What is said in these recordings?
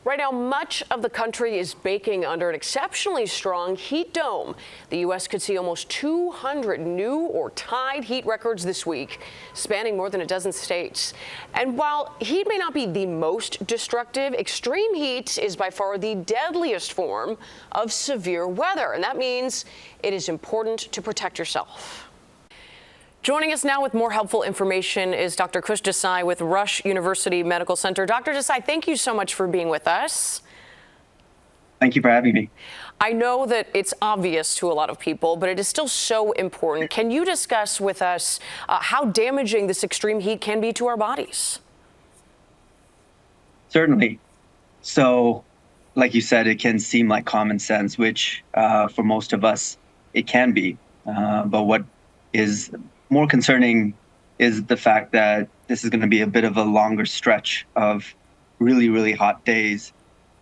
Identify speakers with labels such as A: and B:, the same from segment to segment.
A: Right now, much of the country is baking under an exceptionally strong heat dome. The U.S. could see almost 200 new or tied heat records this week, spanning more than a dozen states. And while heat may not be the most destructive, extreme heat is by far the deadliest form of severe weather. And that means it is important to protect yourself. Joining us now with more helpful information is Dr. Kush Desai with Rush University Medical Center. Dr. Desai, thank you so much for being with us.
B: Thank you for having me.
A: I know that it's obvious to a lot of people, but it is still so important. Can you discuss with us how damaging this extreme heat can be to our bodies?
B: Certainly. So, like you said, it can seem like common sense, which for most of us, it can be. But what is more concerning is the fact that this is going to be a bit of a longer stretch of really, really hot days.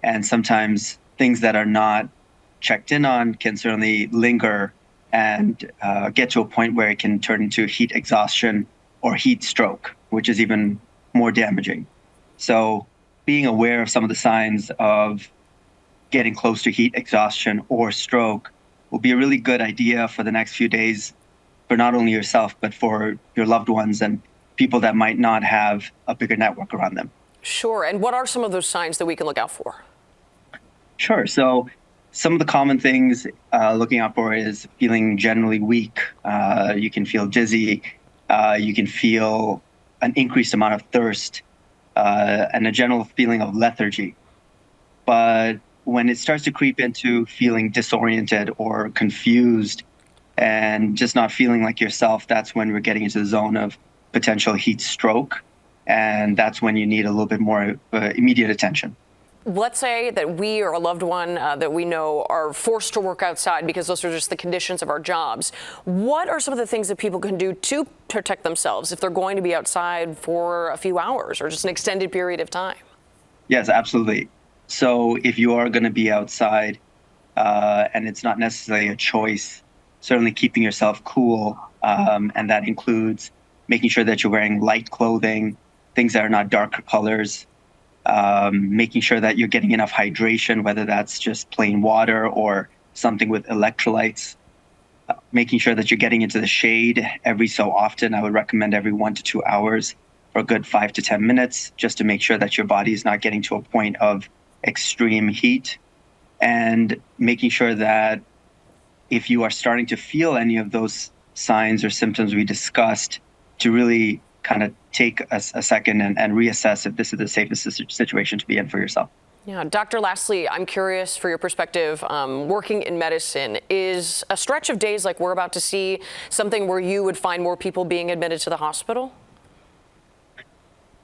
B: And sometimes things that are not checked in on can certainly linger and get to a point where it can turn into heat exhaustion or heat stroke, which is even more damaging. So being aware of some of the signs of getting close to heat exhaustion or stroke will be a really good idea for the next few days for not only yourself, but for your loved ones and people that might not have a bigger network around them.
A: Sure. And what are some of those signs that we can look out for?
B: Sure. So some of the common things looking out for is feeling generally weak. You can feel dizzy. You can feel an increased amount of thirst and a general feeling of lethargy. But when it starts to creep into feeling disoriented or confused, and just not feeling like yourself, that's when we're getting into the zone of potential heat stroke. And that's when you need a little bit more immediate attention.
A: Let's say that we or a loved one that we know are forced to work outside because those are just the conditions of our jobs. What are some of the things that people can do to protect themselves if they're going to be outside for a few hours or just an extended period of time?
B: Yes, absolutely. So if you are going to be outside and it's not necessarily a choice, certainly keeping yourself cool, and that includes making sure that you're wearing light clothing, things that are not darker colors, making sure that you're getting enough hydration, whether that's just plain water or something with electrolytes, making sure that you're getting into the shade every so often. I would recommend every 1 to 2 hours for a good 5 to 10 minutes, just to make sure that your body is not getting to a point of extreme heat, and making sure that if you are starting to feel any of those signs or symptoms we discussed, to really kind of take a second and reassess if this is the safest situation to be in for yourself.
A: Yeah, Doctor, lastly, I'm curious for your perspective, working in medicine, is a stretch of days like we're about to see something where you would find more people being admitted to the hospital?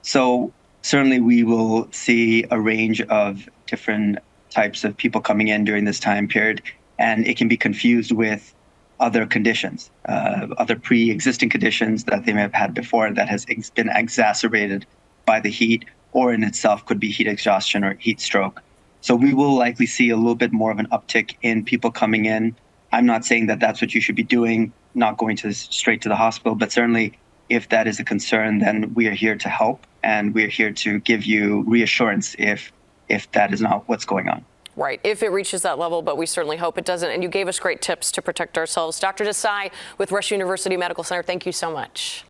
B: So certainly we will see a range of different types of people coming in during this time period. And it can be confused with other conditions, other pre-existing conditions that they may have had before that has been exacerbated by the heat, or in itself could be heat exhaustion or heat stroke. So we will likely see a little bit more of an uptick in people coming in. I'm not saying that that's what you should be doing, not going straight to the hospital, but certainly if that is a concern, then we are here to help, and we are here to give you reassurance if that is not what's going on.
A: Right, if it reaches that level, but we certainly hope it doesn't. And you gave us great tips to protect ourselves. Dr. Desai with Rush University Medical Center, thank you so much.